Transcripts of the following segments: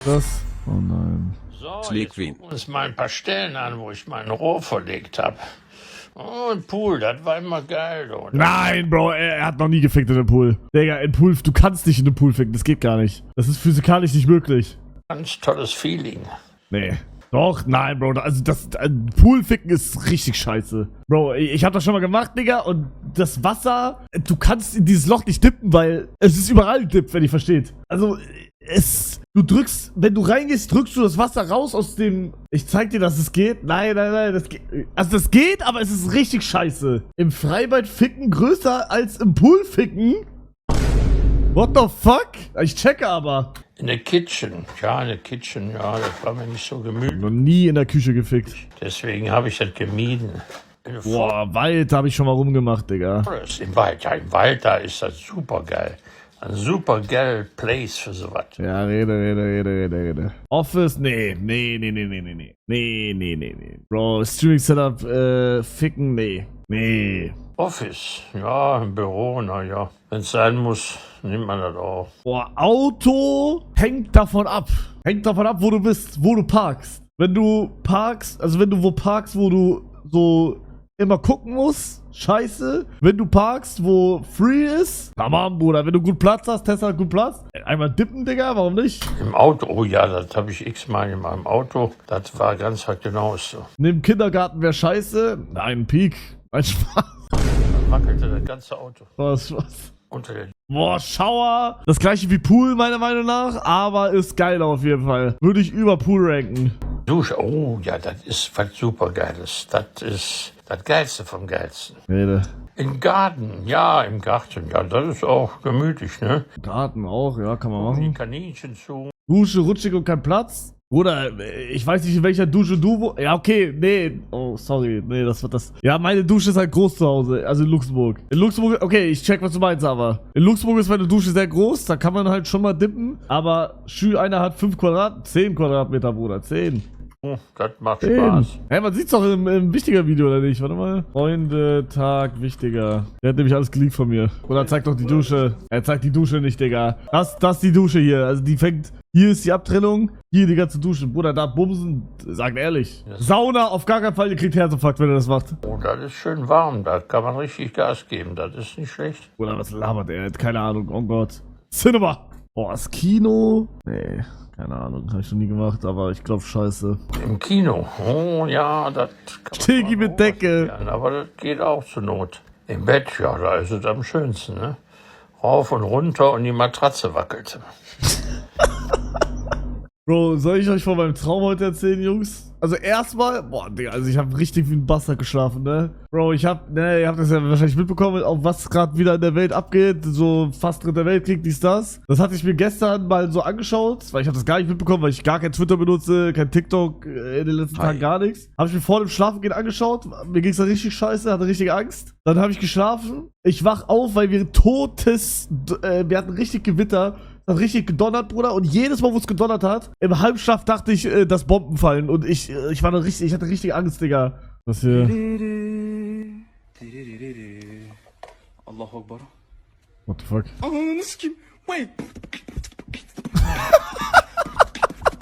Das? Oh nein. So, jetzt gucken wir uns mal ein paar Stellen an, wo ich mein Rohr verlegt habe. Oh, ein Pool, das war immer geil, oder? Nein, Bro, er hat noch nie gefickt in einem Pool. Digga, in Pool, du kannst nicht in einem Pool ficken, das geht gar nicht. Das ist physikalisch nicht möglich. Ganz tolles Feeling. Nee. Doch, nein, Bro, also Poolficken ist richtig scheiße. Bro, ich hab das schon mal gemacht, Digga, und das Wasser, du kannst in dieses Loch nicht dippen, weil es ist überall dippt, wenn ihr versteht. Also, du drückst, wenn du reingehst, drückst du das Wasser raus aus dem, ich zeig dir, dass es geht. Nein, das geht, also das geht, aber es ist richtig scheiße. Im Freibad ficken größer als im Pool ficken? What the fuck? Ich checke aber. In der Kitchen, das war mir nicht so gemütlich. Noch nie in der Küche gefickt. Deswegen habe ich das gemieden. Boah, Wald habe ich schon mal rumgemacht, Digga. Im Wald, ja, im Wald, da ist das super geil. Ein super geil Place für sowas. Ja, rede. Office? Nee. Bro, Streaming Setup, ficken? Nee. Office, ja, im Büro, naja. Wenn es sein muss, nimmt man das auch. Boah, Auto hängt davon ab. Hängt davon ab, wo du bist, wo du parkst. Wenn du parkst, also wenn du wo parkst, wo du so immer gucken musst, scheiße. Wenn du parkst, wo free ist, tamam, Bruder. Wenn du gut Platz hast, Tesla hat gut Platz. Einmal dippen, Digga, warum nicht? Im Auto, oh ja, das habe ich x-mal in meinem Auto. Das war ganz halt genauso. Neben Kindergarten wäre scheiße. Nein, Peak. Ein Spaß. Dann wackelte das ganze Auto. Was? Unter den Boah, Shower. Das gleiche wie Pool, meiner Meinung nach. Aber ist geil auf jeden Fall. Würde ich über Pool ranken. Dusche, oh ja, das ist was super Geiles. Das ist das Geilste vom Geilsten. Rede. Im Garten, ja, das ist auch gemütlich, ne? Garten auch, ja, kann man Die machen. Kaninchen zu. Dusche, rutschig und kein Platz. Bruder, ich weiß nicht, in welcher Dusche du... Ja, okay, nee. Oh, sorry. Nee, das wird das... Ja, meine Dusche ist halt groß zu Hause. Also in Luxemburg. In Luxemburg... Okay, ich check, was du meinst, aber... In Luxemburg ist meine Dusche sehr groß. Da kann man halt schon mal dippen. Aber einer hat 10 Quadratmeter, Bruder. 10. Oh, das macht Spaß. Hey, man sieht's doch im wichtiger Video, oder nicht? Warte mal. Freunde, Tag, wichtiger. Der hat nämlich alles geleakt von mir. Oder zeigt doch die Dusche. Er zeigt die Dusche nicht, Digga. Das ist die Dusche hier. Also die fängt... Hier ist die Abtrennung. Hier die ganze Dusche. Bruder, da bumsen. Sagt ehrlich. Ja. Sauna, auf gar keinen Fall. Ihr kriegt Herzinfarkt, wenn ihr das macht. Oh, das ist schön warm. Da kann man richtig Gas geben. Das ist nicht schlecht. Bruder, was labert er? Keine Ahnung. Oh Gott. Cinema. Boah, das Kino? Nee. Keine Ahnung, habe ich schon nie gemacht, aber ich glaube scheiße. Im Kino? Oh ja, das kann Stegi mit Decke. Werden, aber das geht auch zur Not. Im Bett, ja, da ist es am schönsten, ne? Rauf und runter und die Matratze wackelt. Bro, soll ich euch von meinem Traum heute erzählen, Jungs? Also erstmal, boah, Digga, also ich habe richtig wie ein Bastard geschlafen, ne? Bro, ihr habt das ja wahrscheinlich mitbekommen, auf was gerade wieder in der Welt abgeht, so fast dritter Weltkrieg, dies, das. Das hatte ich mir gestern mal so angeschaut, weil ich habe das gar nicht mitbekommen, weil ich gar kein Twitter benutze, kein TikTok, in den letzten Tagen gar nichts. Habe ich mir vor dem Schlafengehen angeschaut, mir ging's da richtig scheiße, hatte richtig Angst. Dann habe ich geschlafen, ich wach auf, weil wir wir hatten richtig Gewitter. Hat richtig gedonnert, Bruder. Und jedes Mal, wo es gedonnert hat, im Halbschlaf dachte ich, dass Bomben fallen. Und ich hatte richtig Angst, Digga. Was hier? Allahu Akbar. What the fuck? Wait.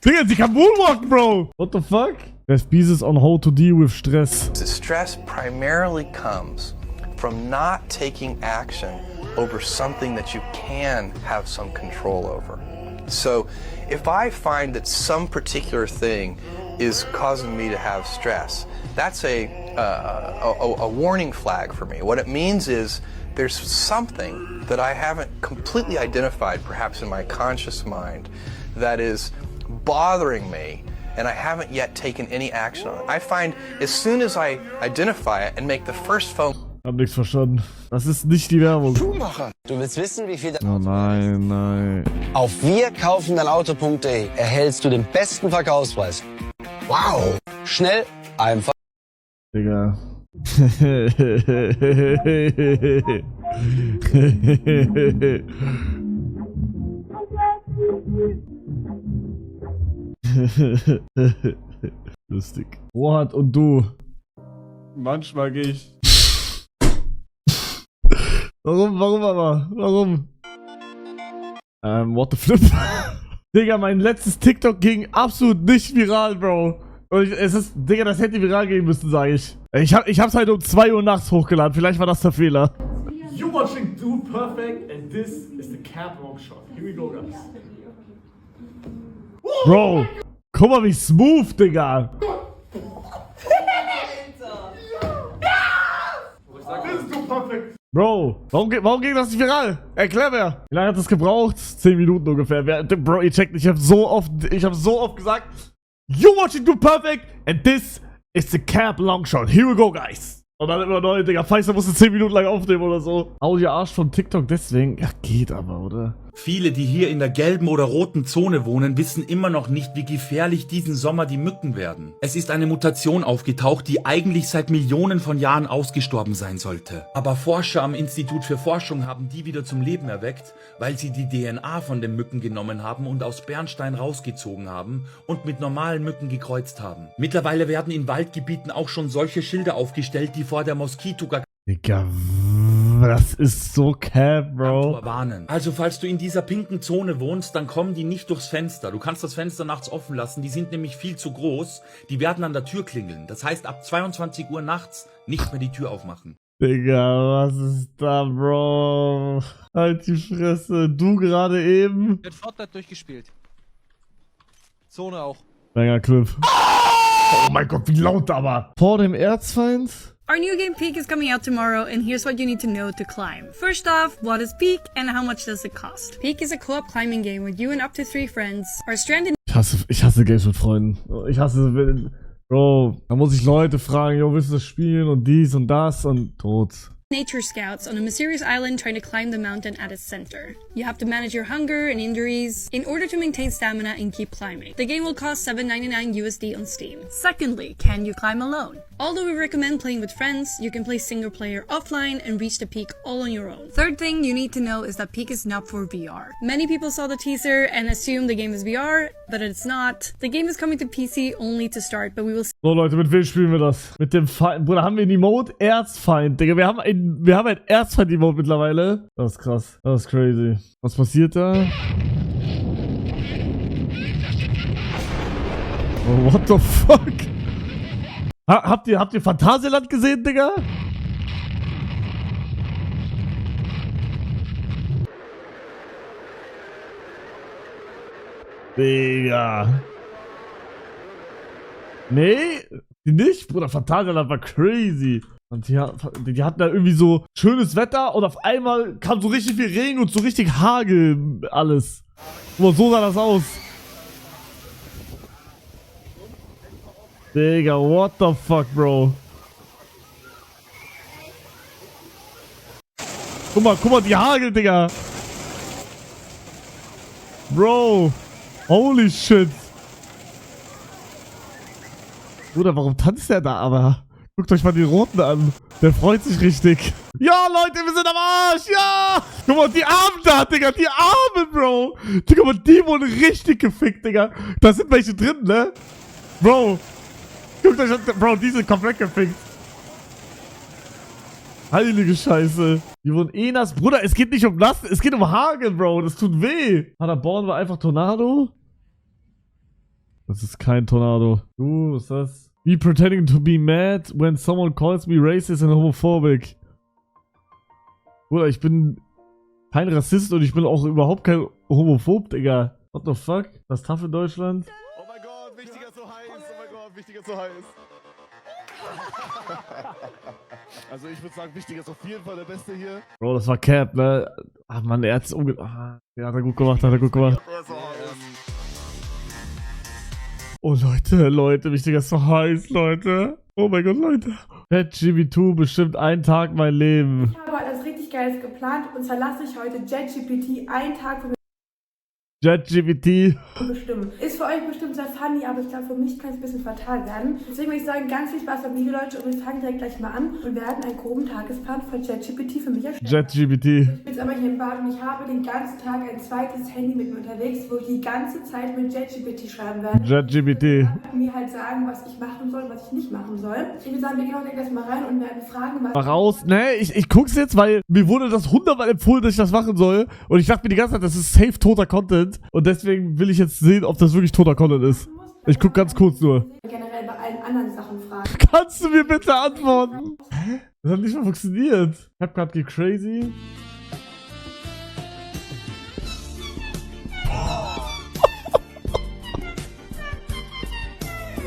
Digga, sie kann moonwalken, Bro. What the fuck? There's pieces on how to deal with stress. Stress primarily comes from not taking action over something that you can have some control over. So if I find that some particular thing is causing me to have stress, that's a warning flag for me. What it means is there's something that I haven't completely identified, perhaps in my conscious mind, that is bothering me, and I haven't yet taken any action on it. I find as soon as I identify it and make the first phone. Hab nichts verstanden. Das ist nicht die Werbung. Schuhmacher. Du willst wissen, wie viel Oh nein. Auf wirkaufendeinauto.de erhältst du den besten Verkaufspreis. Wow! Schnell, einfach. Digga. Lustig. Rohat und du. Manchmal gehe ich. Warum aber? Warum? What the flip? Digga, mein letztes TikTok ging absolut nicht viral, Bro. Und Digga, das hätte viral gehen müssen, sage ich. Ich hab's halt um 2 Uhr nachts hochgeladen. Vielleicht war das der Fehler. You're watching Dude Perfect, and this is the cap long shot. Here we go, guys. Bro, guck mal, wie smooth, Digga. This is Dude Perfect. Bro, warum ging das nicht viral? Erklär mir. Wie lange hat das gebraucht? 10 Minuten ungefähr. Bro, ihr checkt, ich hab so oft gesagt, you're watching Dude Perfect, and this is the cap long shot. Here we go, guys. Und dann immer neu, Digga. Pfizer musste 10 Minuten lang aufnehmen oder so. Hau dir Arsch von TikTok deswegen. Ja, geht aber, oder? Viele, die hier in der gelben oder roten Zone wohnen, wissen immer noch nicht, wie gefährlich diesen Sommer die Mücken werden. Es ist eine Mutation aufgetaucht, die eigentlich seit Millionen von Jahren ausgestorben sein sollte. Aber Forscher am Institut für Forschung haben die wieder zum Leben erweckt, weil sie die DNA von den Mücken genommen haben und aus Bernstein rausgezogen haben und mit normalen Mücken gekreuzt haben. Mittlerweile werden in Waldgebieten auch schon solche Schilder aufgestellt, die vor der Moskitogarantur Digga, das ist so cap, Bro. warnen. Also falls du in dieser pinken Zone wohnst, dann kommen die nicht durchs Fenster. Du kannst das Fenster nachts offen lassen, die sind nämlich viel zu groß. Die werden an der Tür klingeln. Das heißt, ab 22 Uhr nachts nicht mehr die Tür aufmachen. Digga, was ist da, Bro? Halt die Fresse. Du gerade eben. Wird Fortnite durchgespielt. Zone auch. Länger Clip. Oh mein Gott, wie laut aber. Vor dem Erzfeind? Our new game Peak is coming out tomorrow, and here's what you need to know to climb. First off, what is Peak and how much does it cost? Peak is a co-op climbing game where you and up to 3 friends are stranded. Ich hasse Games mit Freunden. Bro, da muss ich Leute fragen, jo, willst du das spielen und dies und das und tot. Nature scouts on a mysterious island trying to climb the mountain at its center. You have to manage your hunger and injuries in order to maintain stamina and keep climbing. The game will cost $7.99 USD on Steam. Secondly, can you climb alone? Although we recommend playing with friends, you can play single player offline and reach the peak all on your own. Third thing you need to know is that Peak is not for VR. Many people saw the teaser and assumed the game is VR, but it's not. The game is coming to PC only to start, but we will So Leute, mit wem spielen wir das? Mit dem Feind. Bruder, haben wir ein Emote? Erzfeind, Digga. Wir haben ein Erzfeind-Emote mittlerweile. Das ist krass. Das ist crazy. Was passiert da? Oh, what the fuck? Habt ihr Phantasialand gesehen, Digga? Digga. Nee, die nicht? Bruder, Phantasialand war crazy. Und die hatten da irgendwie so schönes Wetter und auf einmal kam so richtig viel Regen und so richtig Hagel, alles. Guck mal, so sah das aus. Digga, what the fuck, Bro? Guck mal, die Hagel, Digga. Bro. Holy shit. Bruder, warum tanzt der da aber? Guckt euch mal die Roten an. Der freut sich richtig. Ja, Leute, wir sind am Arsch. Ja. Guck mal, die Armen da, Digga. Die Armen, Bro. Digga, mal, die wurden richtig gefickt, Digga. Da sind welche drin, ne? Bro. Guckt euch an. Bro, die sind komplett gefickt. Heilige Scheiße. Die wurden eh nass. Bruder, es geht nicht um nass. Es geht um Hagel, Bro. Das tut weh. Paderborn war einfach Tornado. Das ist kein Tornado. Was ist das? Me pretending to be mad when someone calls me racist and homophobic. Bruder, ich bin kein Rassist und ich bin auch überhaupt kein Homophob, Digga. What the fuck? Das ist tough in Deutschland? Oh mein Gott, wichtiger so heiß. Oh mein Gott, wichtiger so heiß. Also ich würde sagen, wichtiger ist auf jeden Fall der Beste hier. Bro, das war Cap, ne? Ach man, er hat es hat er gut gemacht, Der ist so heiß. Oh Leute, wichtiger ist so heiß, Leute. Oh mein Gott, Leute. ChatGPT bestimmt einen Tag mein Leben. Ich habe etwas richtig Geiles geplant und zwar lasse ich heute ChatGPT einen Tag für mich ChatGPT. bestimmen. Ist für euch bestimmt sehr funny, aber ich glaube, für mich kann es ein bisschen fatal werden. Deswegen würde ich sagen, ganz viel Spaß beim Video, Leute, und wir fangen direkt gleich mal an und werden einen groben Tagesplan von ChatGPT für mich erstellen. ChatGPT. Ich bin jetzt aber hier im Bad und ich habe den ganzen Tag ein zweites Handy mit mir unterwegs, wo ich die ganze Zeit mit ChatGPT schreiben werde. ChatGPT. Mir halt sagen, was ich machen soll und was ich nicht machen soll. Ich würde sagen, wir gehen auch direkt erstmal rein und werden fragen, was... Mal raus. Nee, ich guck's jetzt, weil mir wurde das 100-mal empfohlen, dass ich das machen soll. Und ich dachte mir die ganze Zeit, das ist safe toter Content. Content. Und deswegen will ich jetzt sehen, ob das wirklich toter Content ist. Ich guck ganz kurz nur. Generell bei allen anderen Sachen fragen. Kannst du mir bitte antworten? Hä? Das hat nicht mal funktioniert. Ich hab grad crazy.